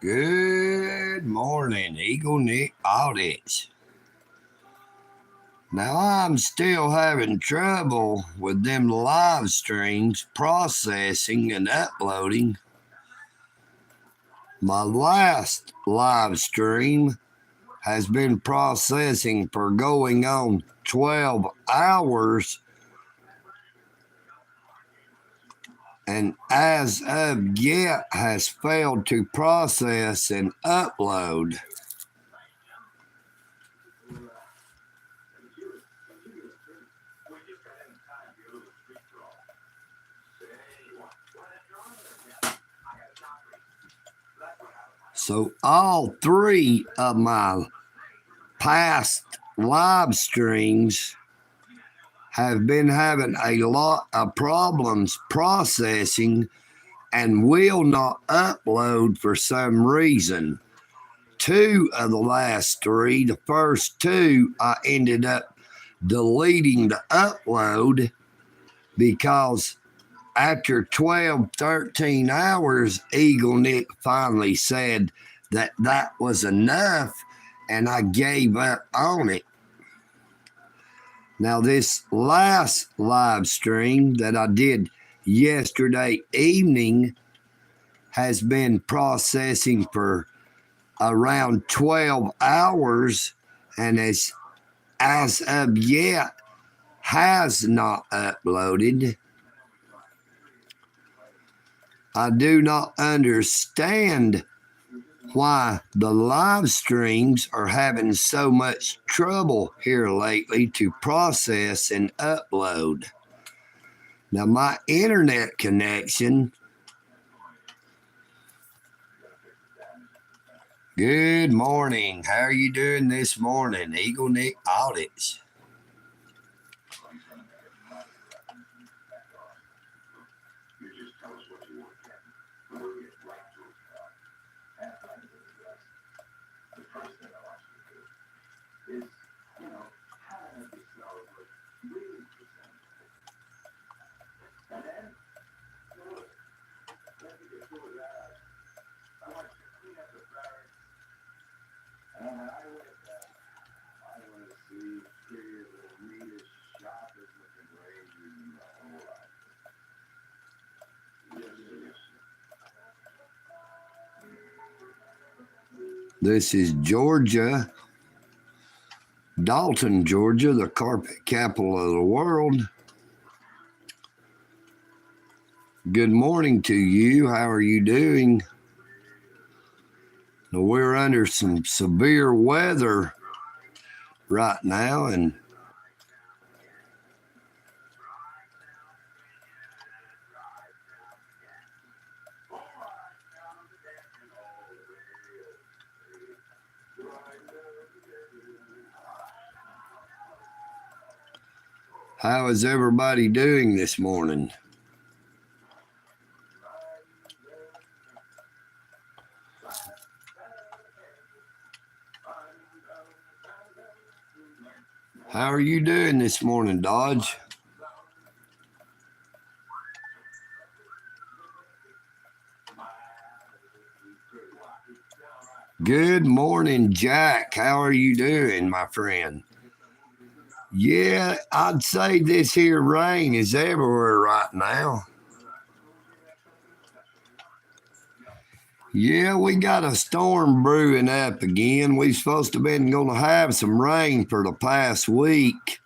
Good morning, EagleNick audits. Now, I'm still having trouble with them live streams processing and uploading. My last live stream has been processing for going on 12 hours, and as of yet has failed to process and upload. So all three of my past live streams have been having a lot of problems processing and will not upload for some reason. Two of the last three, the first two, I ended up deleting the upload because after 12, 13 hours, EagleNick finally said that was enough, and I gave up on it. Now, this last live stream that I did yesterday evening has been processing for around 12 hours, and as of yet has not uploaded. I do not understand why the live streams are having so much trouble here lately to process and upload. Now, my internet connection. Good morning. How are you doing this morning, EagleNick audits? This is Georgia, Dalton, Georgia, the carpet capital of the world. Good morning to you. How are you doing? Now, we're under some severe weather right now, and how is everybody doing this morning? How are you doing this morning, Dodge? Good morning, Jack. How are you doing, my friend? Yeah, I'd say this here rain is everywhere right now. Yeah, we got a storm brewing up again. We're supposed to have been going to have some rain for the past week.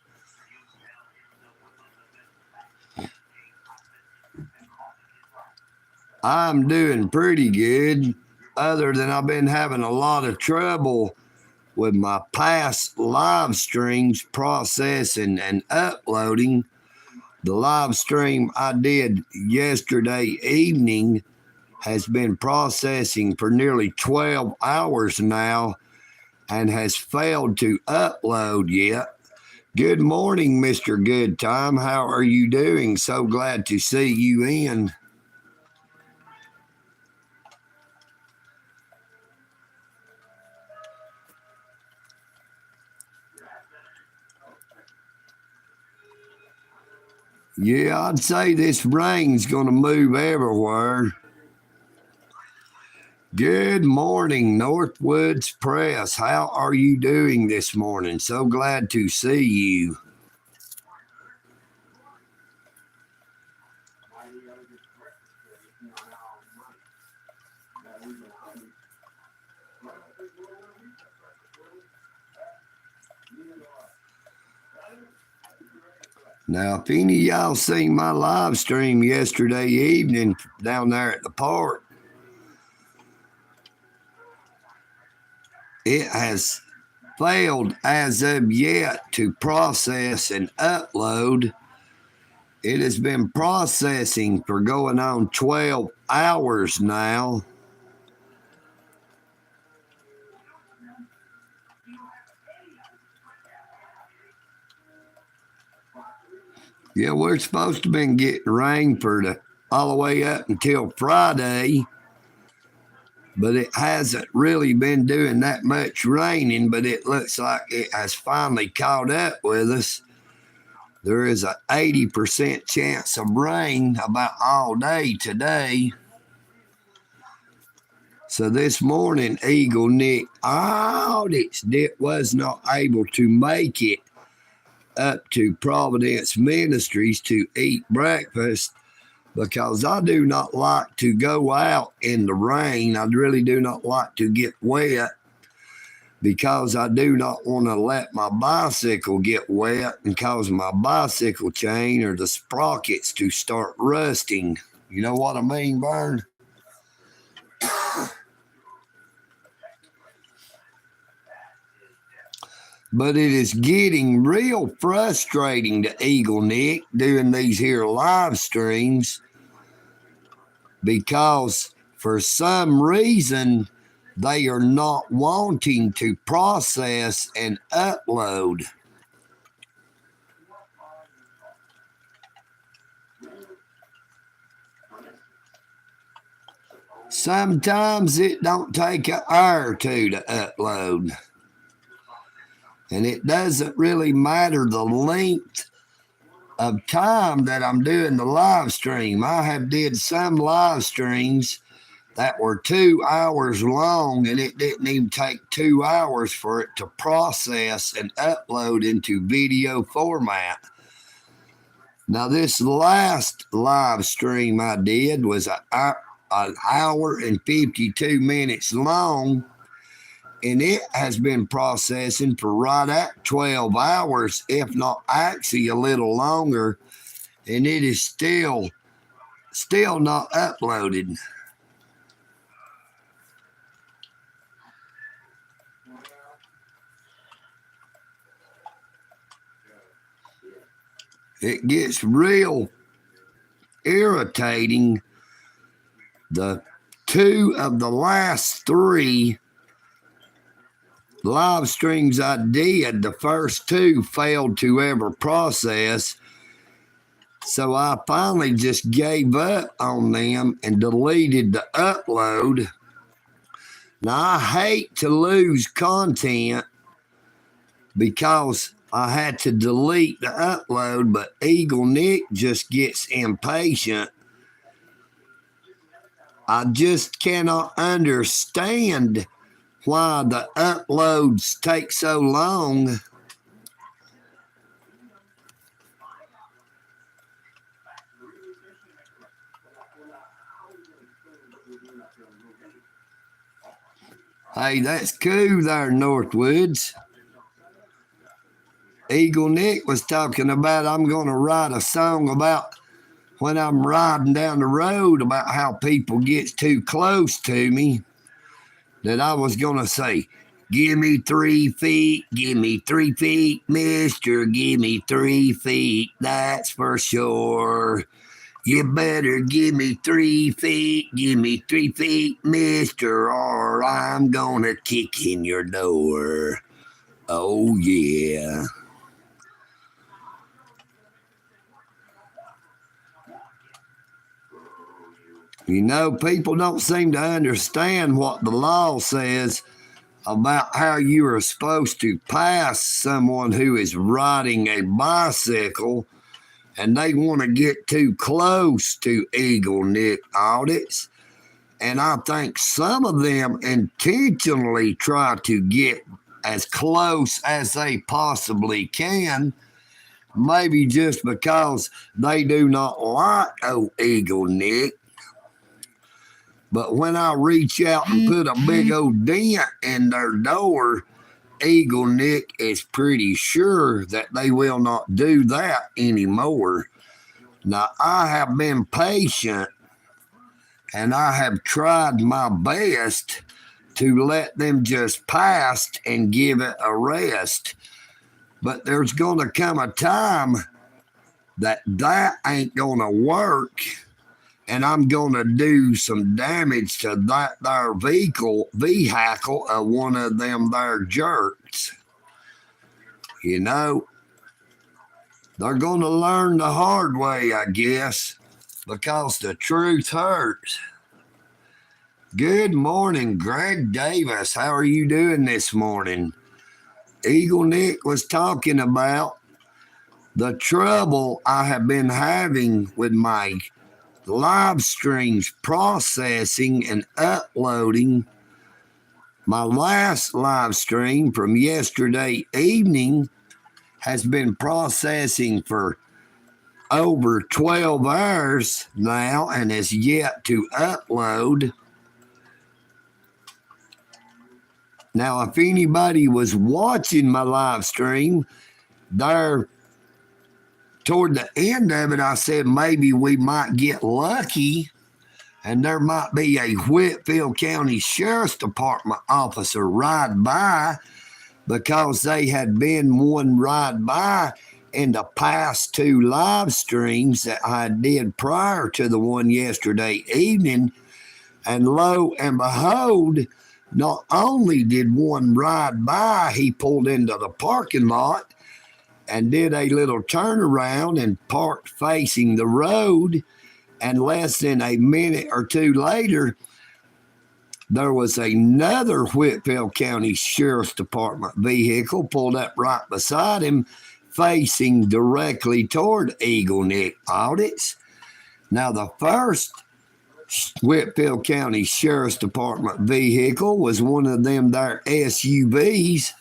I'm doing pretty good, other than I've been having a lot of trouble with my past live streams processing and uploading. The live stream I did yesterday evening has been processing for nearly 12 hours now and has failed to upload yet. Good morning, Mr. Good Time. How are you doing? So glad to see you in. Yeah, I'd say this rain's going to move everywhere. Good morning, Northwoods Press. How are you doing this morning? So glad to see you. Now, if any of y'all seen my live stream yesterday evening down there at the park, it has failed as of yet to process and upload. It has been processing for going on 12 hours now. Yeah, we're supposed to been getting rain for all the way up until Friday, but it hasn't really been doing that much raining, but it looks like it has finally caught up with us. There is an 80% chance of rain about all day today. So this morning, EagleNick Audits was not able to make it up to Providence Ministries to eat breakfast because I do not like to go out in the rain. I really do not like to get wet because I do not want to let my bicycle get wet and cause my bicycle chain or the sprockets to start rusting. You know what I mean, Vern? But it is getting real frustrating to EagleNick doing these here live streams because for some reason they are not wanting to process and upload. Sometimes it don't take an hour or two to upload. And it doesn't really matter the length of time that I'm doing the live stream. I have did some live streams that were 2 hours long, and it didn't even take 2 hours for it to process and upload into video format. Now, this last live stream I did was an hour and 52 minutes long, and it has been processing for right at 12 hours, if not actually a little longer, and it is still not uploaded. It gets real irritating. The 2 of the last 3 live streams I did, the first 2 failed to ever process. So I finally just gave up on them and deleted the upload. Now I hate to lose content because I had to delete the upload, but EagleNick just gets impatient. I just cannot understand why the uploads take so long. Hey, that's cool there, Northwoods. EagleNick was talking about I'm going to write a song about when I'm riding down the road about how people get too close to me, that I was going to say, give me 3 feet, mister, give me 3 feet, that's for sure. You better give me 3 feet, mister, or I'm going to kick in your door. Oh, yeah. You know, people don't seem to understand what the law says about how you are supposed to pass someone who is riding a bicycle, and they want to get too close to EagleNick Audits. And I think some of them intentionally try to get as close as they possibly can, maybe just because they do not like old EagleNick. But when I reach out and put a big old dent in their door, EagleNick is pretty sure that they will not do that anymore. Now, I have been patient and I have tried my best to let them just pass and give it a rest. But there's going to come a time that ain't going to work, and I'm going to do some damage to that there vehicle of one of them there jerks. You know, they're going to learn the hard way, I guess, because the truth hurts. Good morning, Greg Davis. How are you doing this morning? EagleNick was talking about the trouble I have been having with my live streams processing and uploading. My last live stream from yesterday evening has been processing for over 12 hours now and is yet to upload. Now, if anybody was watching my live stream, there toward the end of it, I said maybe we might get lucky and there might be a Whitfield County Sheriff's Department officer ride by, because they had been one ride by in the past two live streams that I did prior to the one yesterday evening. And lo and behold, not only did one ride by, he pulled into the parking lot and did a little turnaround and parked facing the road. And less than a minute or two later, there was another Whitfield County Sheriff's Department vehicle pulled up right beside him, facing directly toward EagleNick audits. Now, the first Whitfield County Sheriff's Department vehicle was one of them there SUVs,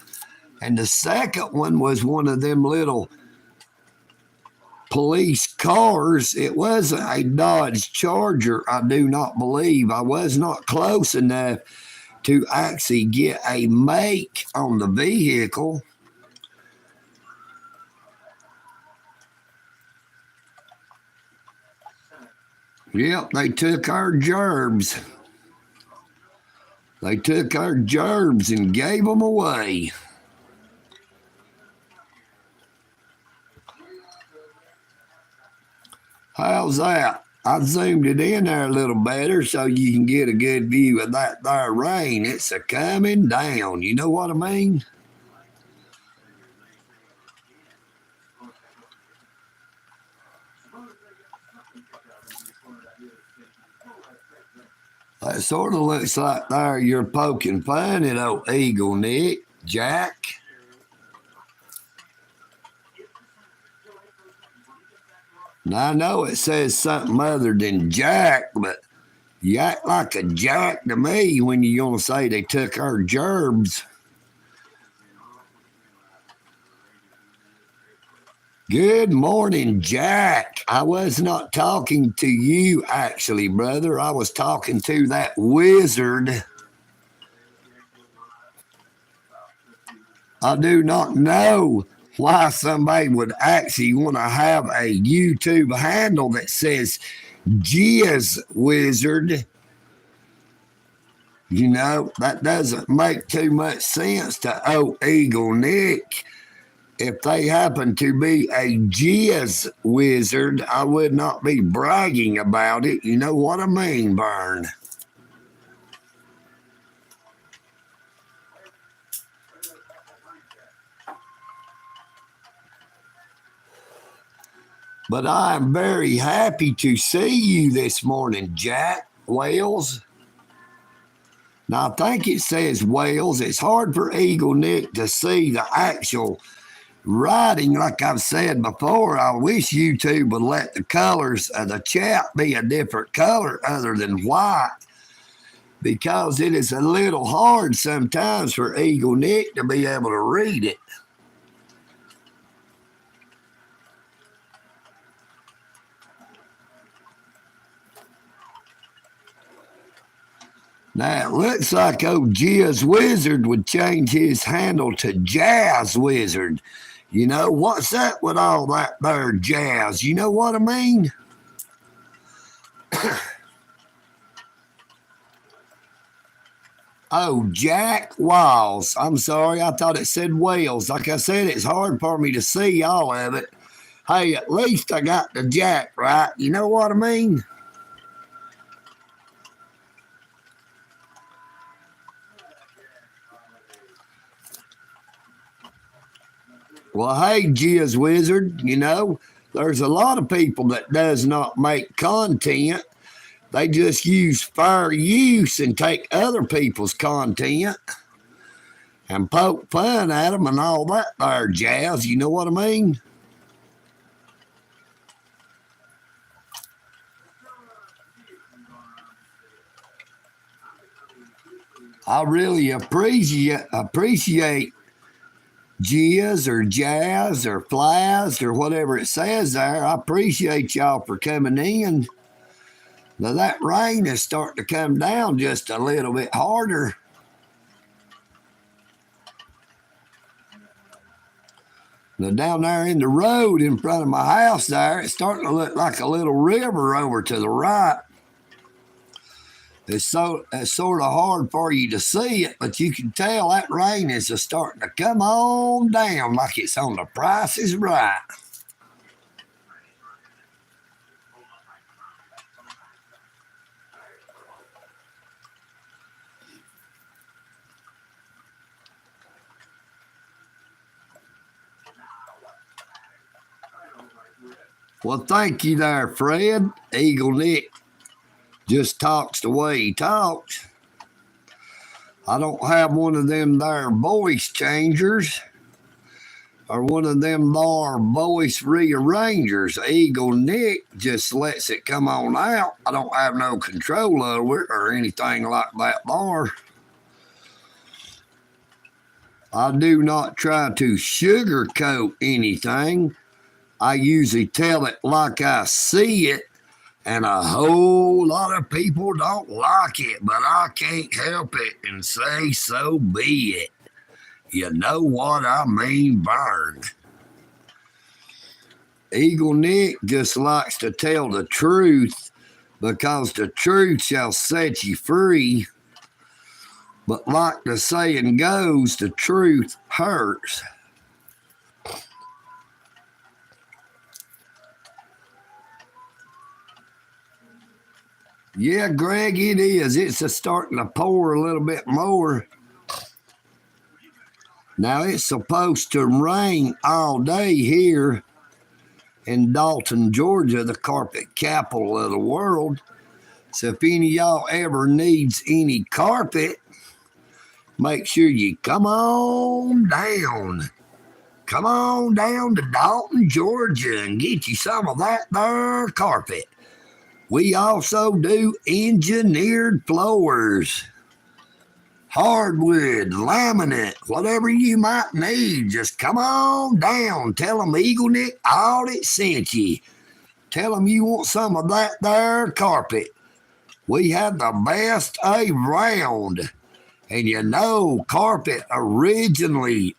and the second one was one of them little police cars. It wasn't a Dodge Charger, I do not believe. I was not close enough to actually get a make on the vehicle. Yep, they took our gerbs. They took our gerbs and gave them away. How's that? I zoomed it in there a little better so you can get a good view of that there rain. It's a coming down. You know what I mean? That sort of looks like there you're poking fun at old EagleNick, Jack. Now, I know it says something other than Jack, but you act like a Jack to me when you're going to say they took our gerbs. Good morning, Jack. I was not talking to you, actually, brother. I was talking to that wizard. I do not know why somebody would actually want to have a YouTube handle that says Jizz Wizard. You know, that doesn't make too much sense to old EagleNick. If they happen to be a Jizz Wizard, I would not be bragging about it. You know what I mean, Vern? But I am very happy to see you this morning, Jack Wales. Now, I think it says Wales. It's hard for EagleNick to see the actual writing. Like I've said before, I wish YouTube would let the colors of the chat be a different color other than white. because it is a little hard sometimes for EagleNick to be able to read it. Now, it looks like old Jizz Wizard would change his handle to Jazz Wizard. You know, what's up with all that there jazz? You know what I mean? Oh, Jack Wiles. I'm sorry, I thought it said Wales. Like I said, it's hard for me to see all of it. Hey, at least I got the Jack right. You know what I mean? Well, hey, Jizz Wizard, you know, there's a lot of people that does not make content. They just use fair use and take other people's content and poke fun at them and all that there jazz. You know what I mean? I really appreciate Jizz or Jazz or Flies or whatever it says there. I appreciate y'all for coming in. Now that rain is starting to come down just a little bit harder. Now down there in the road in front of my house there, it's starting to look like a little river over to the right. It's sort of hard for you to see it, but you can tell that rain is just starting to come on down like it's on The Price is Right. Well, thank you there, Fred. EagleNick just talks the way he talks. I don't have one of them there voice changers or one of them there voice rearrangers. EagleNick just lets it come on out. I don't have no control over it or anything like that there. I do not try to sugarcoat anything. I usually tell it like I see it, and a whole lot of people don't like it, but I can't help it and say so be it. You know what I mean, Vern. EagleNick just likes to tell the truth because the truth shall set you free. But like the saying goes, the truth hurts. Yeah, Greg, it is. It's starting to pour a little bit more. Now, it's supposed to rain all day here in Dalton, Georgia, the carpet capital of the world. So if any of y'all ever needs any carpet, make sure you come on down. Come on down to Dalton, Georgia, and get you some of that there carpet. We also do engineered floors, hardwood, laminate, whatever you might need. Just come on down. Tell them EagleNick Audit sent you. Tell them you want some of that there carpet. We have the best around. And you know, carpet originated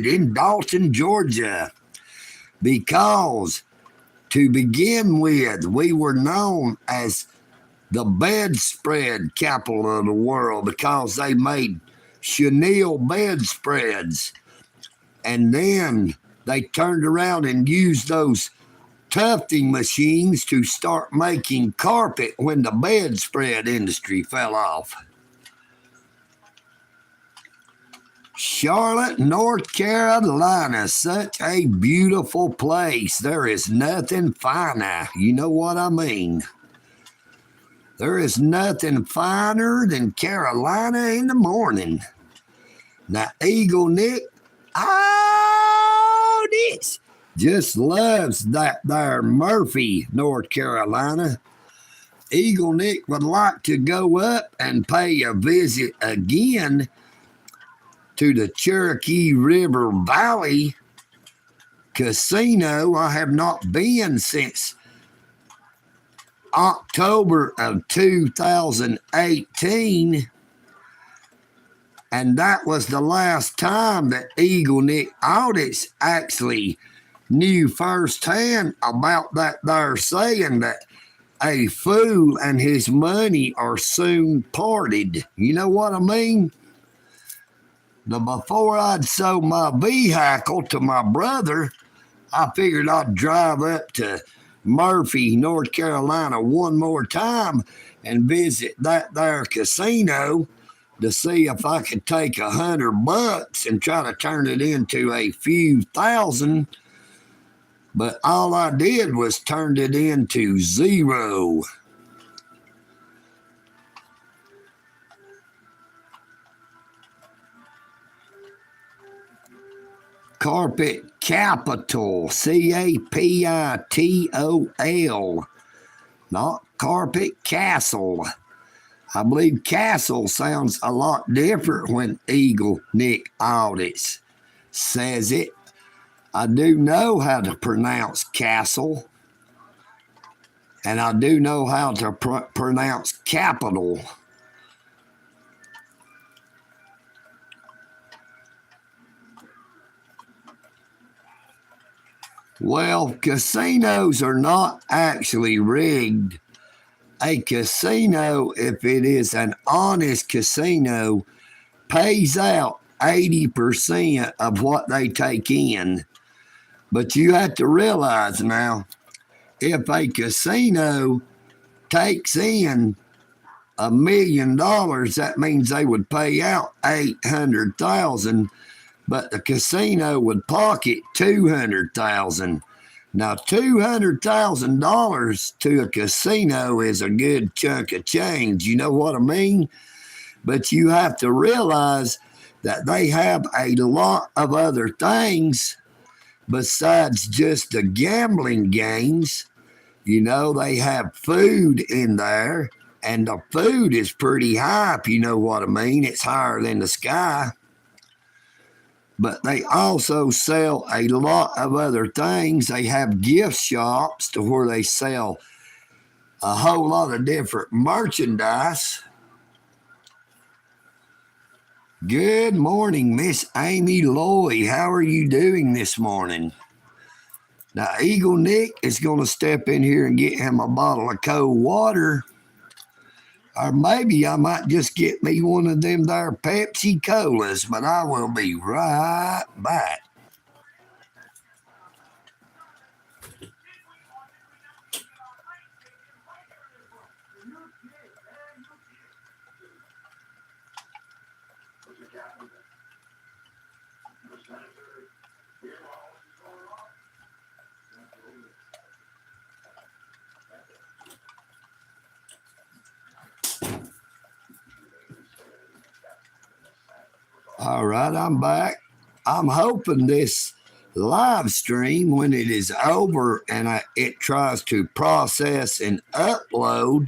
in Dalton, Georgia, because to begin with, we were known as the bedspread capital of the world because they made chenille bedspreads. And then they turned around and used those tufting machines to start making carpet when the bedspread industry fell off. Charlotte, North Carolina, such a beautiful place. There is nothing finer. You know what I mean? There is nothing finer than Carolina in the morning. Now, EagleNick, oh, this just loves that there Murphy, North Carolina. EagleNick would like to go up and pay a visit again to the Cherokee River Valley Casino. I have not been since October of 2018. And that was the last time that EagleNick Audits actually knew firsthand about that there saying that a fool and his money are soon parted. You know what I mean? Now, before I'd sold my vehicle to my brother, I figured I'd drive up to Murphy, North Carolina one more time and visit that there casino to see if I could take $100 and try to turn it into a few thousand. But all I did was turned it into zero. Carpet Capital, Capitol, not Carpet Castle. I believe Castle sounds a lot different when EagleNick Audits says it. I do know how to pronounce Castle, and I do know how to pronounce capital. Well, casinos are not actually rigged. A casino, if it is an honest casino, pays out 80% of what they take in. But you have to realize now, if a casino takes in $1 million, that means they would pay out $800,000, but the casino would pocket $200,000. Now, $200,000 to a casino is a good chunk of change. You know what I mean? But you have to realize that they have a lot of other things besides just the gambling games. You know, they have food in there, and the food is pretty high, if you know what I mean. It's higher than the sky. But they also sell a lot of other things. They have gift shops to where they sell a whole lot of different merchandise. Good morning, Miss Amy Lloyd. How are you doing this morning? Now, EagleNick is going to step in here and get him a bottle of cold water. Or maybe I might just get me one of them there Pepsi Colas, but I will be right back. All right, I'm back. I'm hoping this live stream, when it is over and it tries to process and upload,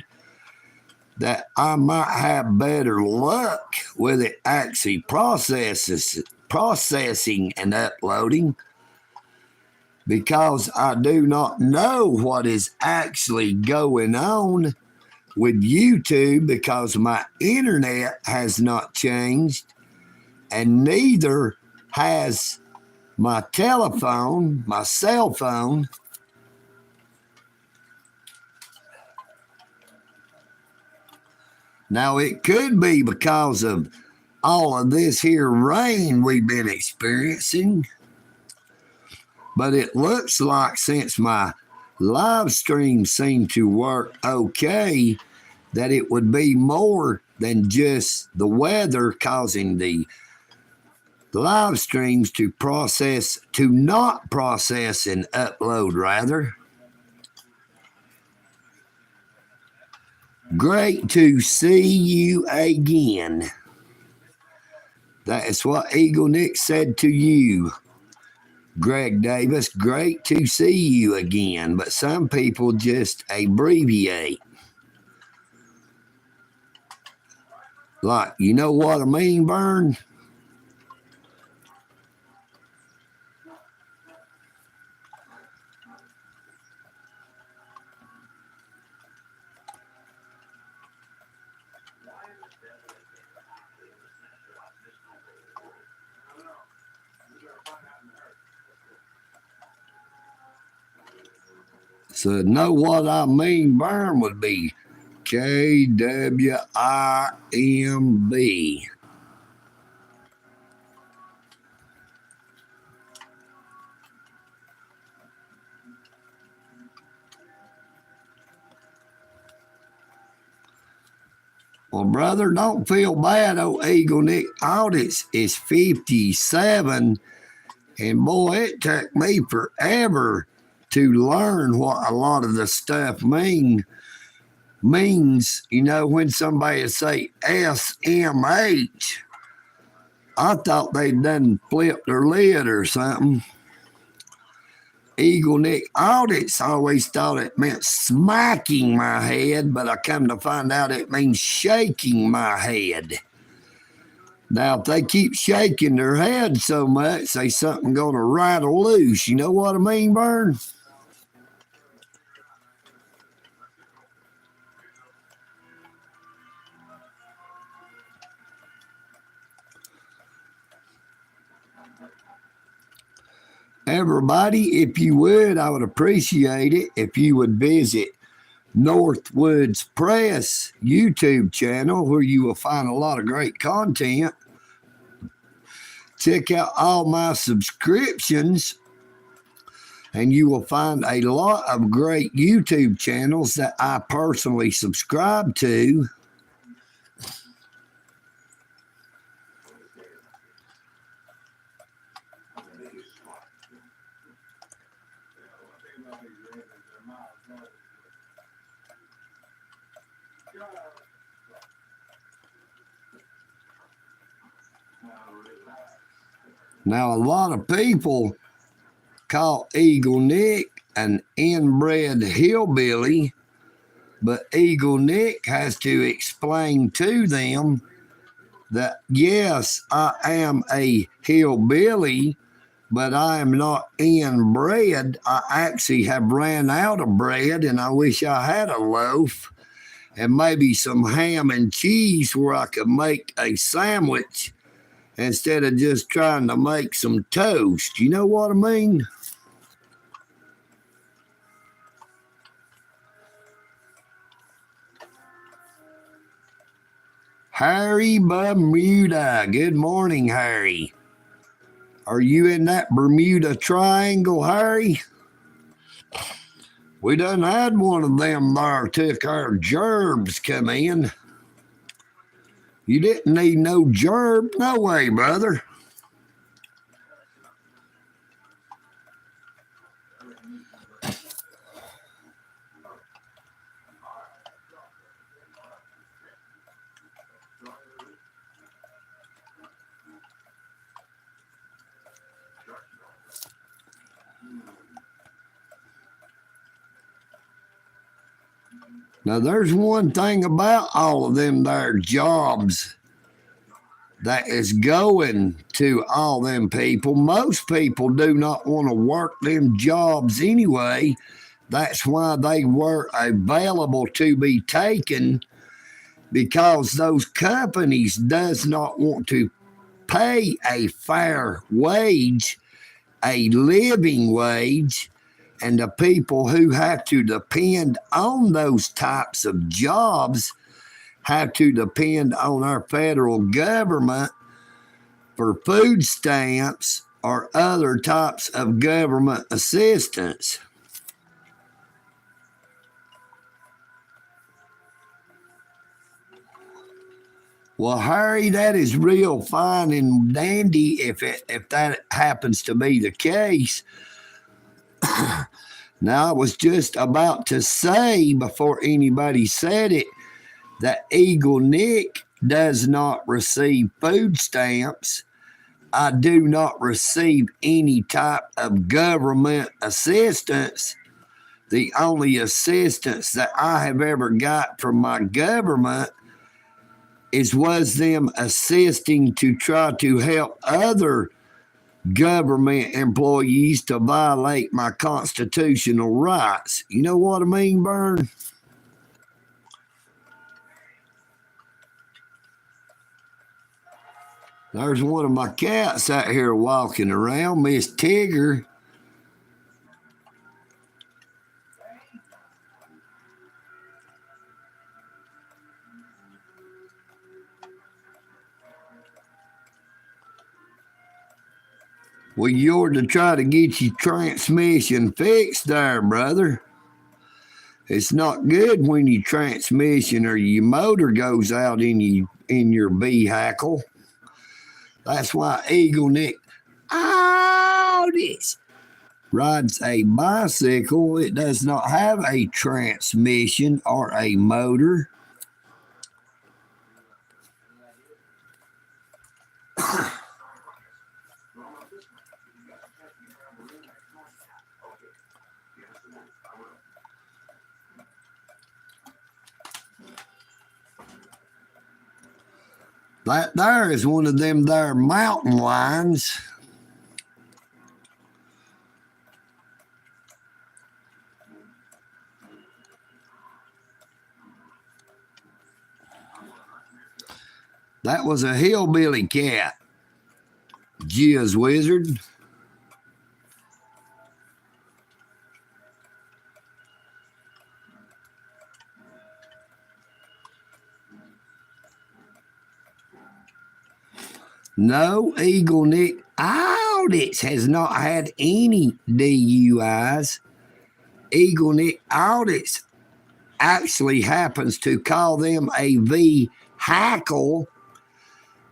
that I might have better luck with it actually processing and uploading, because I do not know what is actually going on with YouTube, because my internet has not changed, and neither has my telephone, my cell phone. Now, it could be because of all of this here rain we've been experiencing, but it looks like since my live stream seemed to work okay, that it would be more than just the weather causing the live streams to not process and upload, rather. Great to see you again. That is what EagleNick said to you, Greg Davis. Great to see you again. But some people just abbreviate. Like, you know what I mean, Vern? So, know what I mean, Vern, would be KWIMB. Well, brother, don't feel bad. Oh, EagleNick audits is 57. And boy, it took me forever to learn what a lot of the stuff means. You know, when somebody say SMH, I thought they'd done flipped their lid or something. EagleNick audits, I always thought it meant smacking my head, but I come to find out it means shaking my head. Now, if they keep shaking their head so much, they something going to rattle loose. You know what I mean, Vern? Everybody, if you would, I would appreciate it if you would visit Northwoods Press YouTube channel, where you will find a lot of great content. Check out all my subscriptions, and you will find a lot of great YouTube channels that I personally subscribe to. Now, a lot of people call EagleNick an inbred hillbilly, but EagleNick has to explain to them that, yes, I am a hillbilly, but I am not inbred. I actually have ran out of bread, and I wish I had a loaf and maybe some ham and cheese where I could make a sandwich instead of just trying to make some toast. You know what I mean? Harry Bermuda. Good morning, Harry. Are you in that Bermuda Triangle, Harry? We done had one of them there took our gerbs come in. You didn't need no gerb. No way, brother. Now, there's one thing about all of them there jobs that is going to all them people. Most people do not want to work them jobs anyway. That's why they were available to be taken, because those companies does not want to pay a fair wage, a living wage, and the people who have to depend on those types of jobs have to depend on our federal government for food stamps or other types of government assistance. Well, Harry, that is real fine and dandy if that happens to be the case. Now, I was just about to say, before anybody said it, that EagleNick does not receive food stamps. I do not receive any type of government assistance. The only assistance that I have ever got from my government was them assisting to try to help other government employees to violate my constitutional rights. You know what I mean, Bern? There's one of my cats out here walking around, Miss Tigger. Well, you're to try to get your transmission fixed there, brother. It's not good when your transmission or your motor goes out in your vehicle. That's why EagleNick this rides a bicycle. It does not have a transmission or a motor. That there is one of them there mountain lions. That was a hillbilly cat. Jizz Wizard. No, EagleNick Audits has not had any DUIs. EagleNick Audits actually happens to call them a vehicle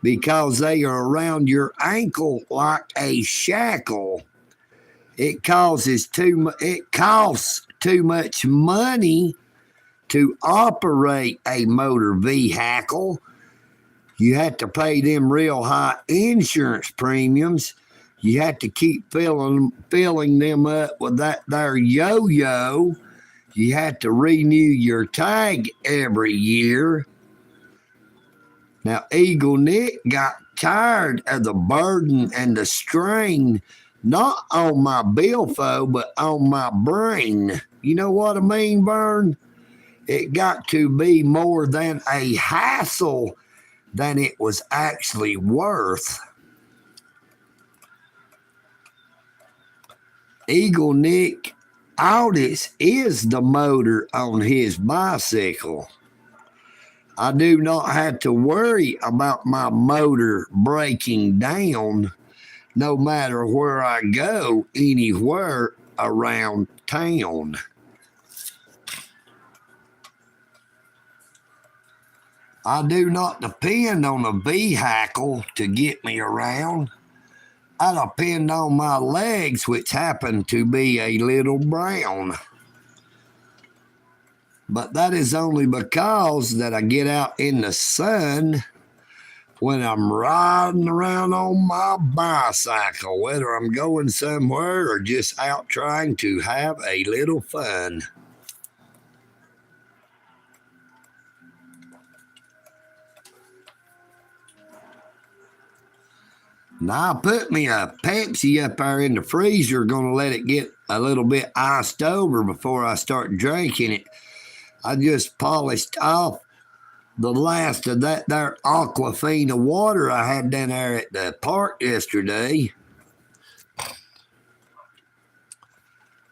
because they are around your ankle like a shackle. It costs too much money to operate a motor vehicle. You have to pay them real high insurance premiums. You have to keep filling them up with that there yo-yo. You have to renew your tag every year. Now, EagleNick got tired of the burden and the strain, not on my billfold, but on my brain. You know what I mean, Vern? It got to be more than a hassle than it was actually worth. EagleNick Audits is the motor on his bicycle. I do not have to worry about my motor breaking down no matter where I go anywhere around town. I do not depend on a vehicle to get me around. I depend on my legs, which happen to be a little brown. But that is only because that I get out in the sun when I'm riding around on my bicycle, whether I'm going somewhere or just out trying to have a little fun. Now, I put me a Pepsi up there in the freezer, going to let it get a little bit iced over before I start drinking it. I just polished off the last of that there Aquafina water I had down there at the park yesterday.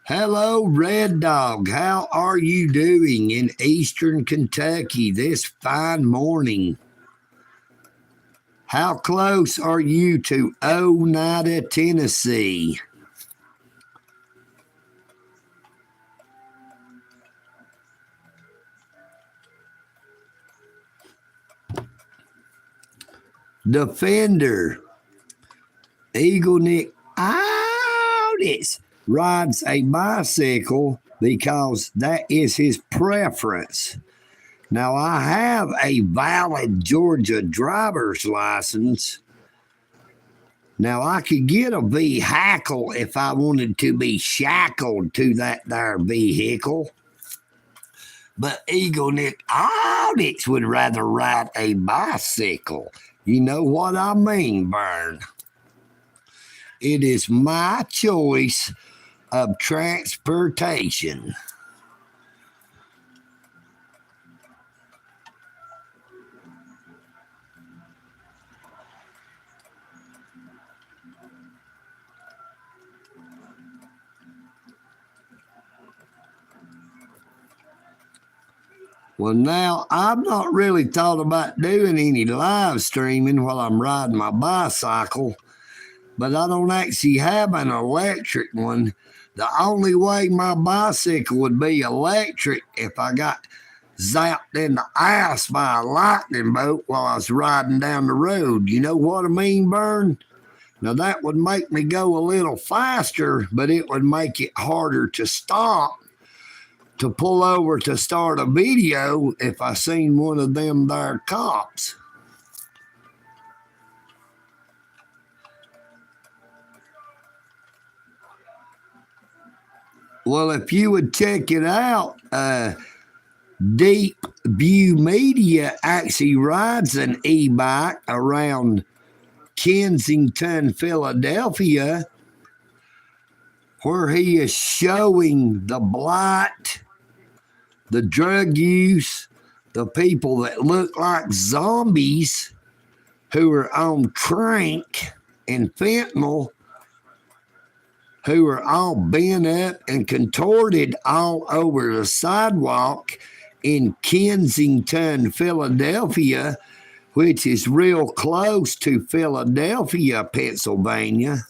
Hello, Red Dog. How are you doing in eastern Kentucky this fine morning? How close are you to Oneida, Tennessee? Defender. EagleNick Audits rides a bicycle because that is his preference. Now, I have a valid Georgia driver's license. Now, I could get a vehicle if I wanted to be shackled to that there vehicle. But EagleNick audits would rather ride a bicycle. You know what I mean, Vern? It is my choice of transportation. Well, now I've not really thought about doing any live streaming while I'm riding my bicycle, but I don't actually have an electric one. The only way my bicycle would be electric if I got zapped in the ass by a lightning bolt while I was riding down the road. You know what I mean, Vern? Now that would make me go a little faster, but it would make it harder to stop to pull over to start a video if I seen one of them there cops. Well, if you would check it out, Deep View Media actually rides an e-bike around Kensington, Philadelphia, where he is showing the blight, the drug use, the people that look like zombies who are on crank and fentanyl, who are all bent up and contorted all over the sidewalk in Kensington, Philadelphia, which is real close to Philadelphia, Pennsylvania.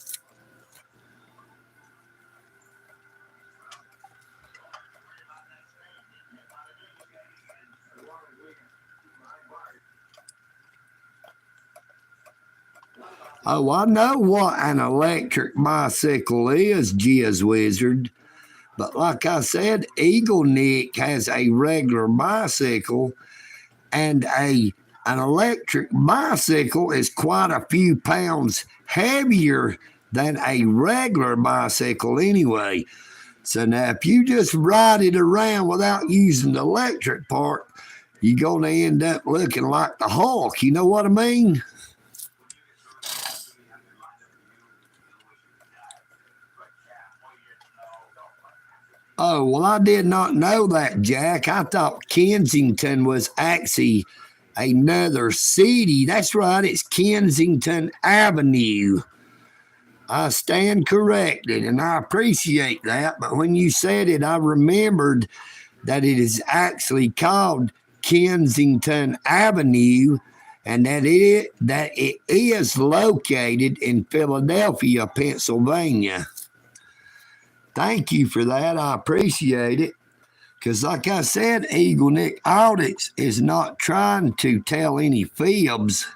Oh, I know what an electric bicycle is, Jizz Wizard. But like I said, EagleNick has a regular bicycle, and an electric bicycle is quite a few pounds heavier than a regular bicycle anyway. So now if you just ride it around without using the electric part, you're going to end up looking like the Hulk. You know what I mean? Oh, well, I did not know that, Jack. I thought Kensington was actually another city. That's right, it's Kensington Avenue. I stand corrected, and I appreciate that. But when you said it, I remembered that it is actually called Kensington Avenue, and that it is located in Philadelphia, Pennsylvania. Thank you for that. I appreciate it. Because, like I said, EagleNick Audits is not trying to tell any fibs.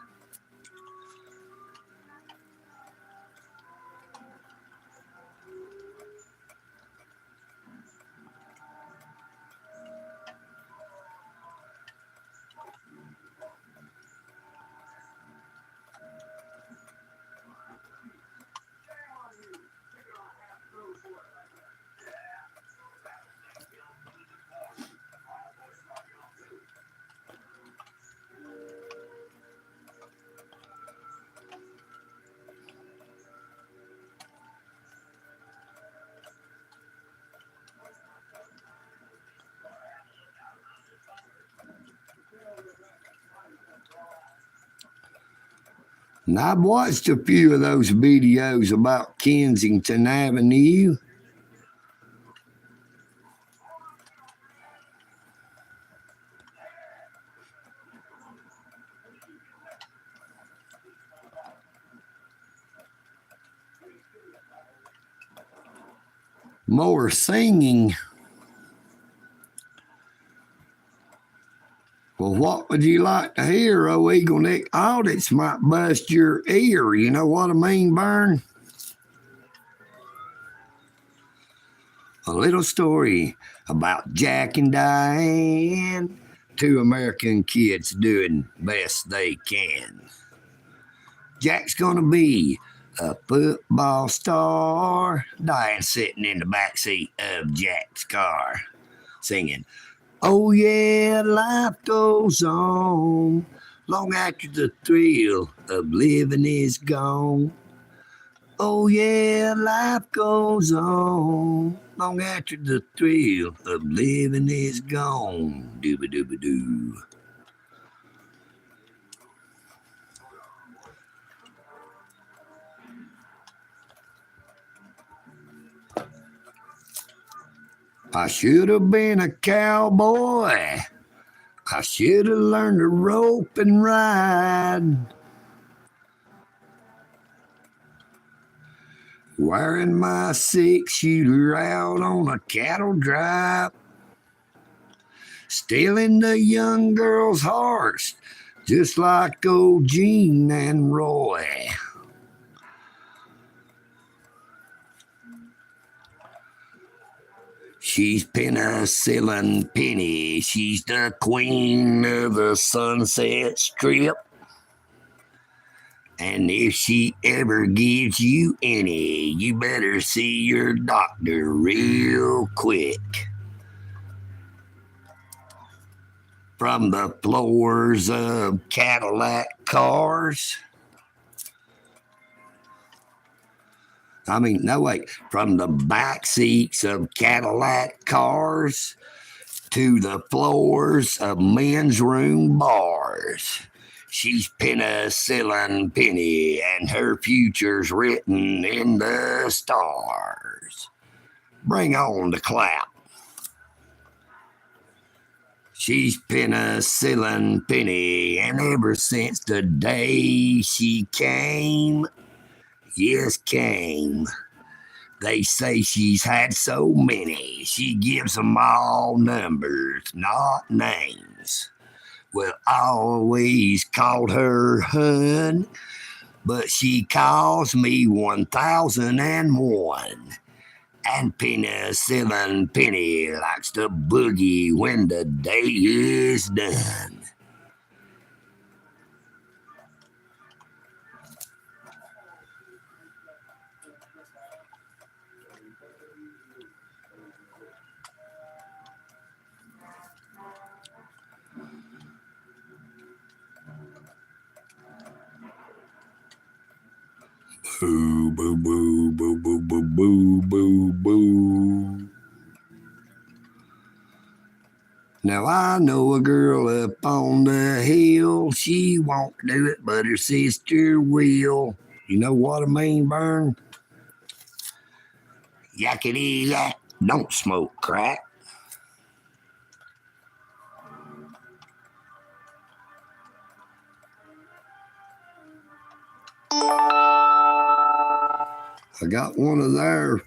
And I've watched a few of those videos about Kensington Avenue. More singing. Well, what would you like to hear? Oh, EagleNick Audits might bust your ear. You know what I mean, Vern? A little story about Jack and Diane, two American kids doing best they can. Jack's gonna be a football star. Diane sitting in the back seat of Jack's car, singing, Oh yeah, life goes on long after the thrill of living is gone. Oh yeah, life goes on long after the thrill of living is gone. Dooba dooba doo. I should have been a cowboy. I should have learned to rope and ride. Wearing my 6-shooter out on a cattle drive. Stealing the young girls' hearts, just like old Gene and Roy. She's penicillin Penny. She's the queen of the Sunset Strip. And if she ever gives you any, you better see your doctor real quick. From the floors of Cadillac cars. From the back seats of Cadillac cars to the floors of men's room bars. She's penicillin Penny, and her future's written in the stars. Bring on the clap. She's penicillin Penny, and ever since the day she came, yes, came. They say she's had so many, she gives them all numbers, not names. Well, I always called her hun, but she calls me 1001. And penicillin Penny likes to boogie when the day is done. Boo, boo, boo, boo, boo, boo, boo, boo, boo. Now I know a girl up on the hill. She won't do it, but her sister will. You know what I mean, Vern? Yakety yak, don't smoke crack. I got one of there.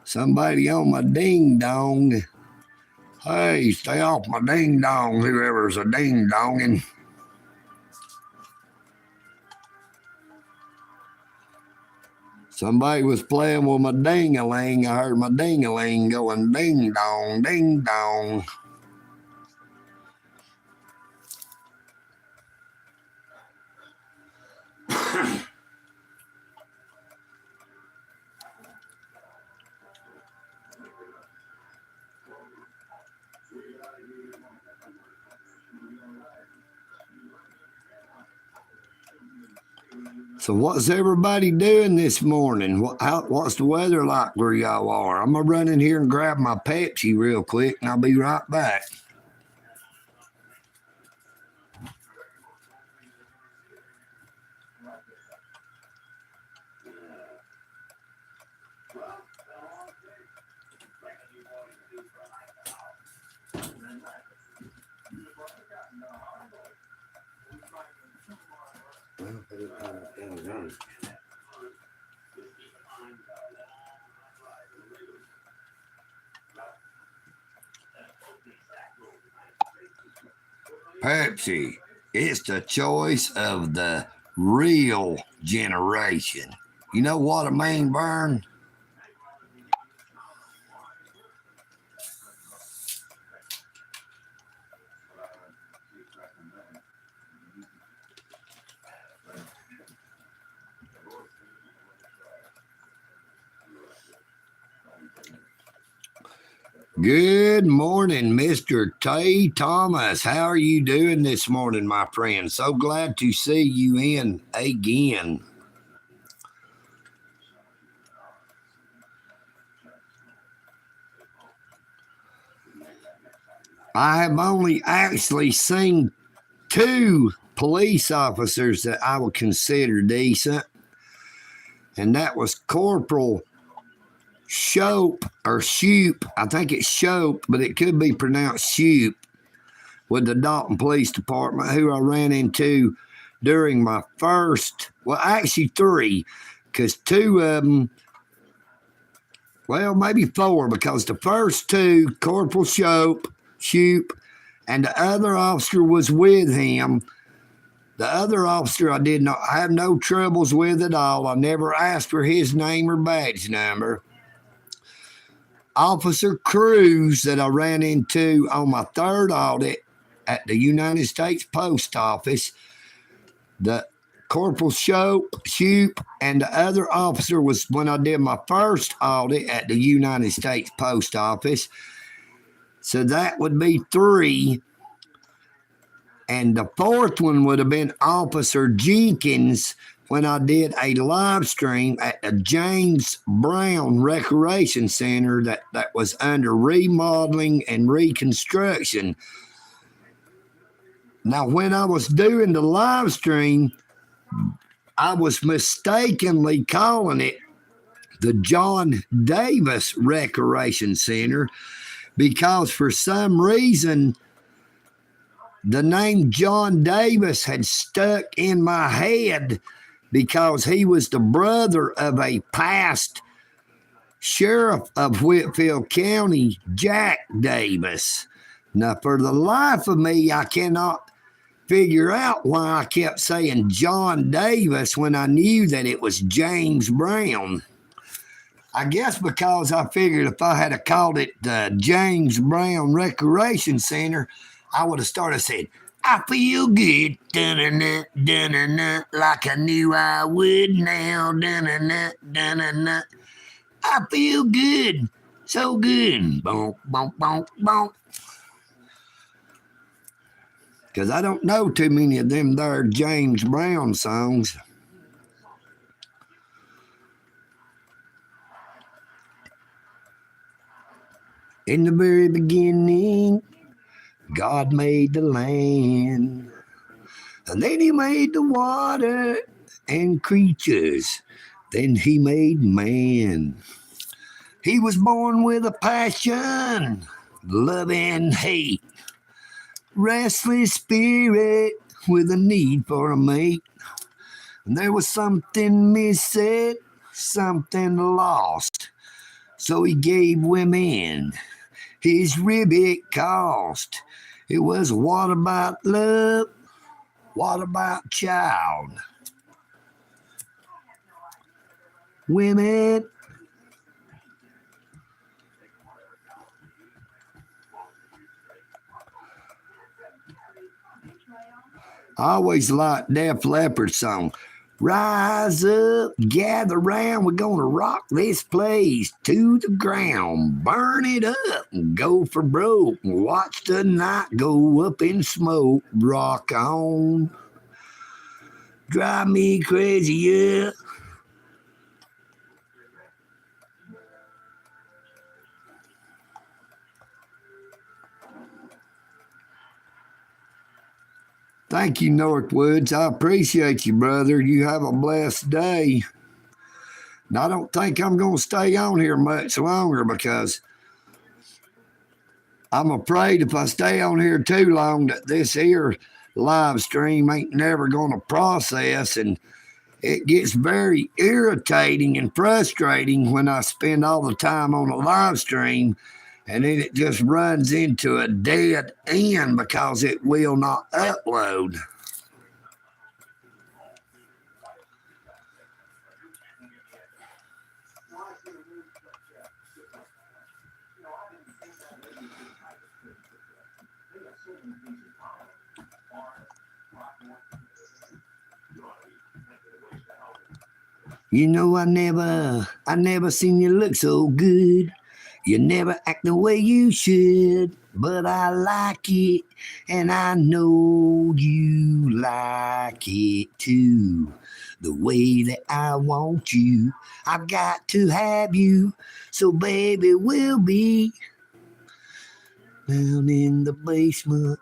Somebody on my ding dong. Hey, stay off my ding dong, whoever's a ding donging. Somebody was playing with my ding-a-ling. I heard my ding-a-ling going ding dong, ding dong. So what's everybody doing this morning? What's the weather like where y'all are? I'm going to run in here and grab my Pepsi real quick, and I'll be right back. Pepsi, it's the choice of the real generation. You know what I mean, Vern? Good morning, Mr. Tay Thomas. How are you doing this morning, my friend? So glad to see you in again. I have only actually seen two police officers that I would consider decent, and that was Corporal Shope or Shoop. I think it's Shope, but it could be pronounced Shoop, with the Dalton Police Department, who I ran into during my first, well, actually three, because two of them, well, maybe four, because the first two, Corporal Shope, and the other officer was with him. The other officer I did not have no troubles with at all. I never asked for his name or badge number. Officer Cruz that I ran into on my third audit at the United States Post Office, the Corporal Shope, and the other officer was when I did my first audit at the United States Post Office. So that would be three. And the fourth one would have been Officer Jenkins when I did a live stream at the James Brown Recreation Center that was under remodeling and reconstruction. Now, when I was doing the live stream, I was mistakenly calling it the John Davis Recreation Center because for some reason, the name John Davis had stuck in my head because he was the brother of a past sheriff of Whitfield County, Jack Davis. Now, for the life of me, I cannot figure out why I kept saying John Davis when I knew that it was James Brown. I guess because I figured if I had called it the James Brown Recreation Center, I would have started saying, I feel good, dun-na-na, dun-na-na, like I knew I would now, dun-na-na, dun-na-na. I feel good, so good, bonk, bonk, bonk, bonk. Because I don't know too many of them there James Brown songs. In the very beginning, God made the land, and then he made the water and creatures, then he made man. He was born with a passion, love and hate, restless spirit with a need for a mate. And there was something missing, something lost, so he gave women his rib it cost. It was what about love? What about child? Women. I always liked Def Leppard's song. Rise up, gather round, we're gonna rock this place to the ground. Burn it up and go for broke. Watch the night go up in smoke. Rock on. Drive me crazy, yeah. Thank you, Northwoods. I appreciate you, brother. You have a blessed day. And I don't think I'm going to stay on here much longer because I'm afraid if I stay on here too long that this here live stream ain't never going to process, and it gets very irritating and frustrating when I spend all the time on a live stream and then it just runs into a dead end because it will not upload. You know, I never seen you look so good. You never act the way you should, but I like it, and I know you like it too. The way that I want you, I've got to have you, so baby, we'll be down in the basement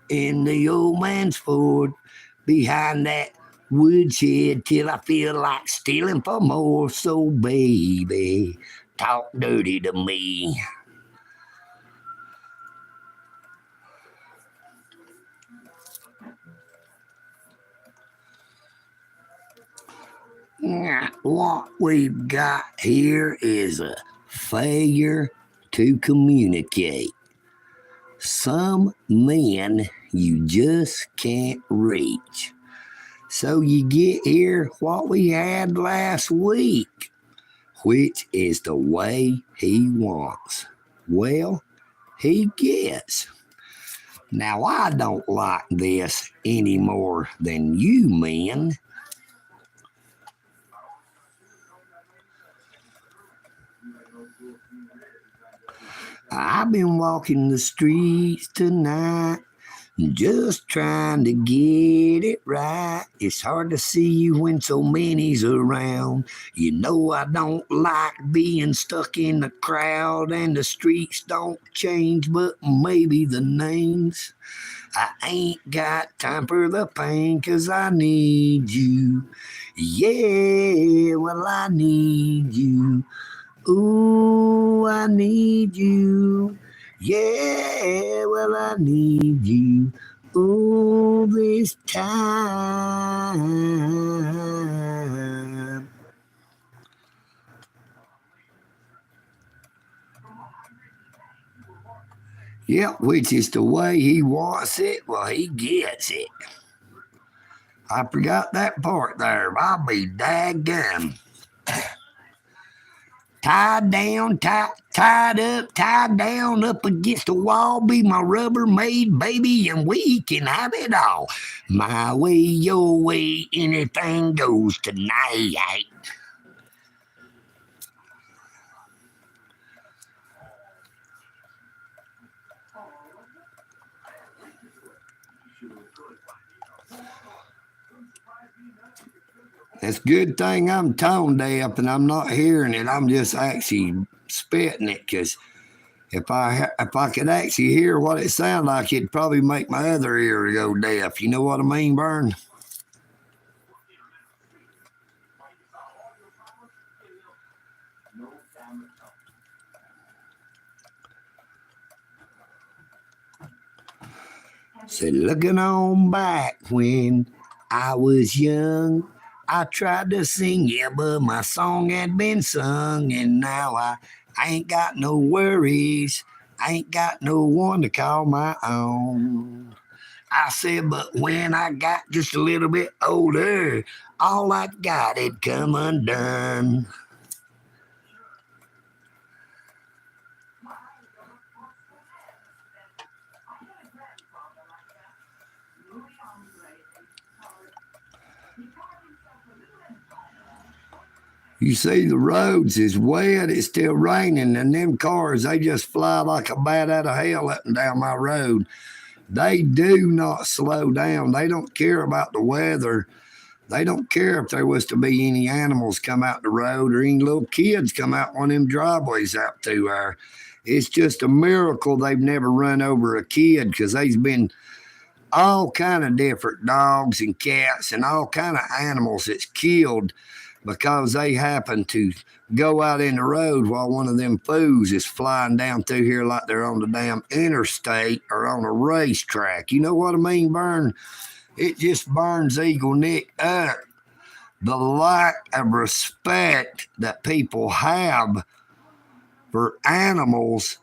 in the old man's Ford behind that woodshed till I feel like stealing for more. So, baby, talk dirty to me. What we've got here is a failure to communicate. Some men you just can't reach. So you get here what we had last week, which is the way he wants. Well, he gets. Now, I don't like this any more than you men. I've been walking the streets tonight, just trying to get it right. It's hard to see you when so many's around. You know I don't like being stuck in the crowd, and the streets don't change, but maybe the names. I ain't got time for the pain, 'cause I need you. Yeah, well, I need you. Ooh, I need you. Yeah, well, I need you. Ooh, this time. Yep, which is the way he wants it. Well, he gets it. I forgot that part there. I'll be daggum. Tied down up against the wall, be my Rubbermaid baby, and we can have it all. My way, your way, anything goes tonight. It's a good thing I'm tone deaf and I'm not hearing it. I'm just actually spitting it, because if I could actually hear what it sounded like, it'd probably make my other ear go deaf. You know what I mean, Vern? Said, looking on back when I was young, I tried to sing, yeah, but my song had been sung, and now I ain't got no worries. I ain't got no one to call my own. I said, but when I got just a little bit older, all I got had come undone. You see, the roads is wet, it's still raining, and them cars, they just fly like a bat out of hell up and down my road. They do not slow down. They don't care about the weather. They don't care if there was to be any animals come out the road or any little kids come out one of them driveways out through there. It's just a miracle they've never run over a kid, because there's been all kind of different dogs and cats and all kind of animals that's killed because they happen to go out in the road while one of them fools is flying down through here like they're on the damn interstate or on a racetrack. You know what I mean, Vern? It just burns EagleNick up. The lack of respect that people have for animals.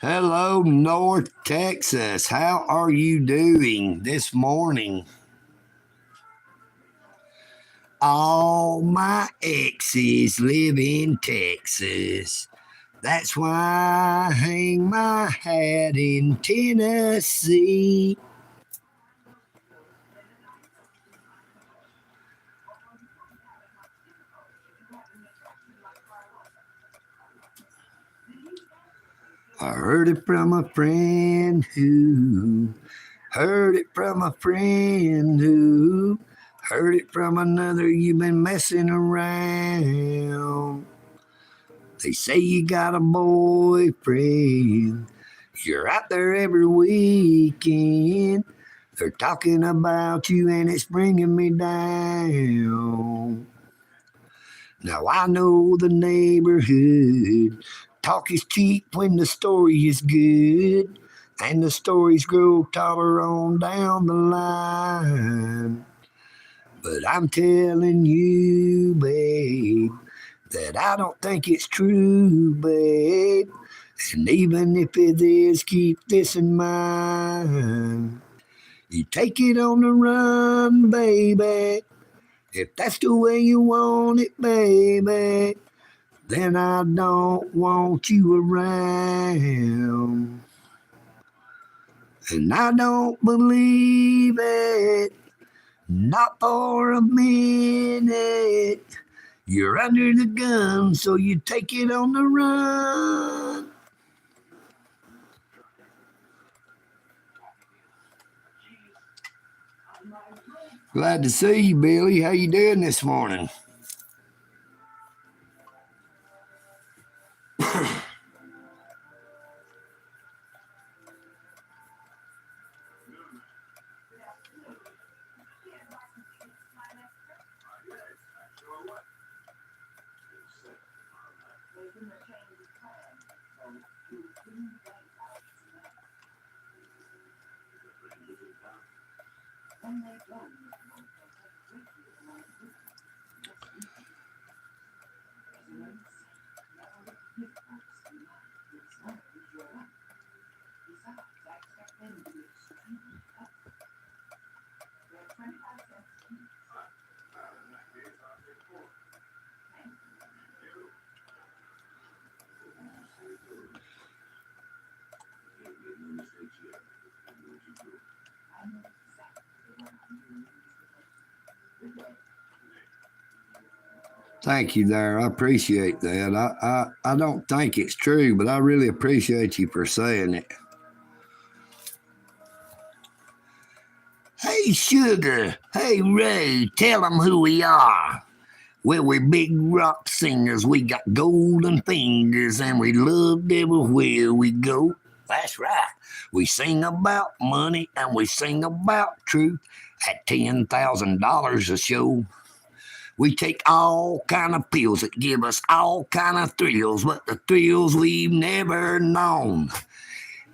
Hello, North Texas. How are you doing this morning? All my exes live in Texas. That's why I hang my hat in Tennessee. I heard it from a friend who heard it from a friend who heard it from another. You've been messing around. They say you got a boyfriend. You're out there every weekend. They're talking about you and it's bringing me down. Now I know the neighborhood. Talk is cheap when the story is good. And the stories grow taller on down the line. But I'm telling you, babe, that I don't think it's true, babe. And even if it is, keep this in mind. You take it on the run, baby. If that's the way you want it, baby, then I don't want you around. And I don't believe it, not for a minute. You're under the gun, so you take it on the run. Glad to see you, Billy. How you doing this morning? Thank you there. I appreciate that. I don't think it's true, but I really appreciate you for saying it. Hey, Sugar. Hey, Ray. Tell them who we are. Well, we're big rock singers. We got golden fingers and we loved everywhere we go. That's right. We sing about money and we sing about truth at $10,000 a show. We take all kind of pills that give us all kind of thrills, but the thrills we've never known.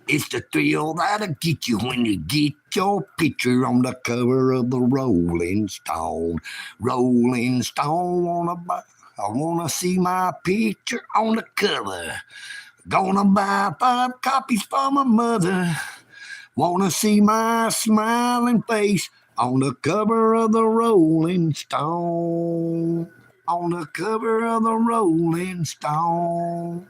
It's the thrill that'll get you when you get your picture on the cover of the Rolling Stone. Rolling Stone, I wanna see my picture on the cover. Gonna buy 5 copies for my mother. Wanna see my smiling face on the cover of the Rolling Stone. On the cover of the Rolling Stone.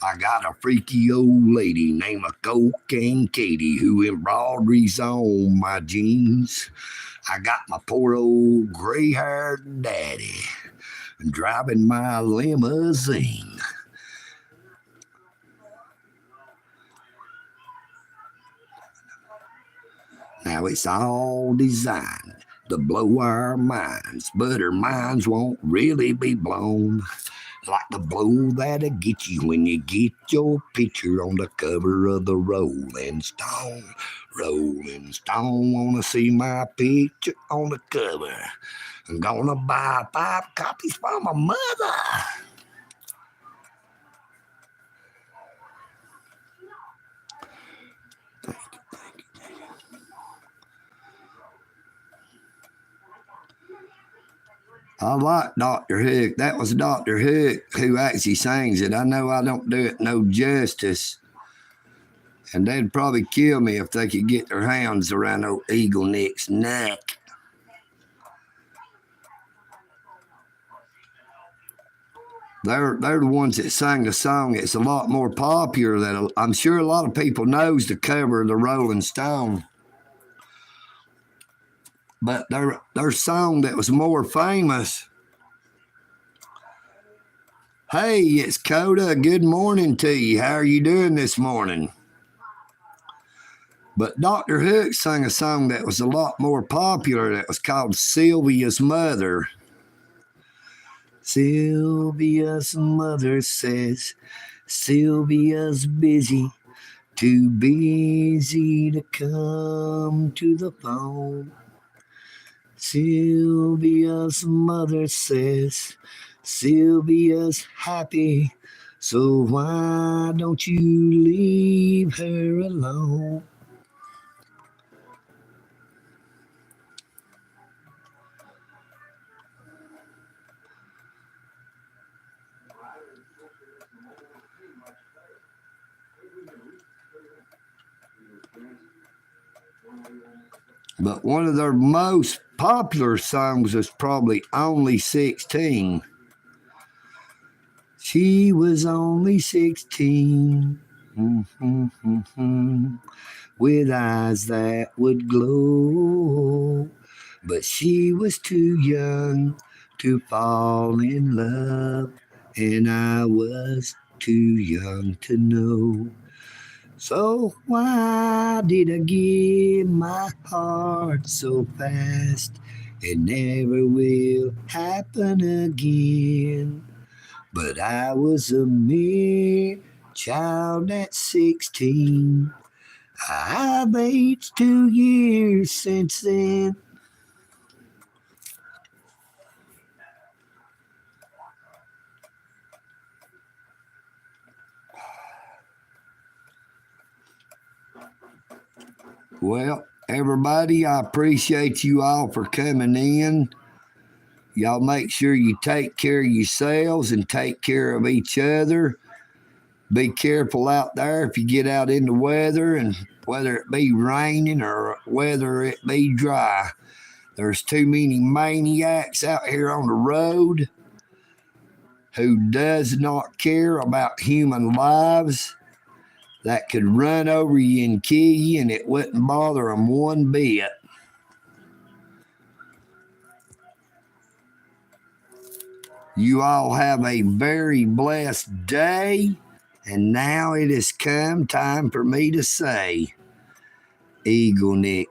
I got a freaky old lady named a Cocaine Katie who embroideries on my jeans. I got my poor old gray-haired daddy driving my limousine. Now it's all designed to blow our minds, but our minds won't really be blown. Like the blow that'll get you when you get your picture on the cover of the Rolling Stone. Rolling Stone, wanna see my picture on the cover. I'm gonna buy 5 copies for my mother. Thank you. I like Dr. Hook. That was Dr. Hook who actually sings it. I know I don't do it no justice. And they'd probably kill me if they could get their hands around old EagleNick's neck. They're the ones that sang the song. It's a lot more popular than I'm sure a lot of people knows the cover of the Rolling Stone. But their song that was more famous Hey, it's Coda. Good morning to you. How are you doing this morning? But Dr. Hook sang a song that was a lot more popular that was called Sylvia's Mother. Sylvia's mother says Sylvia's busy, too busy to come to the phone. Sylvia's mother says Sylvia's happy, so why don't you leave her alone? But one of their most popular songs was probably Only 16. She was only 16, with eyes that would glow. But she was too young to fall in love, and I was too young to know. So why did I give my heart so fast? It never will happen again. But I was a mere child at 16. I've aged 2 years since then. Well, everybody, I appreciate you all for coming in. Y'all make sure you take care of yourselves and take care of each other. Be careful out there if you get out in the weather, and whether it be raining or whether it be dry. There's too many maniacs out here on the road who does not care about human lives, that could run over you and kill you, and it wouldn't bother them one bit. You all have a very blessed day, and now it has come time for me to say, EagleNick,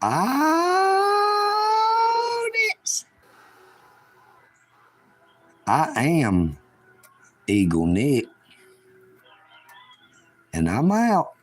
audits. I am EagleNick, and I'm out.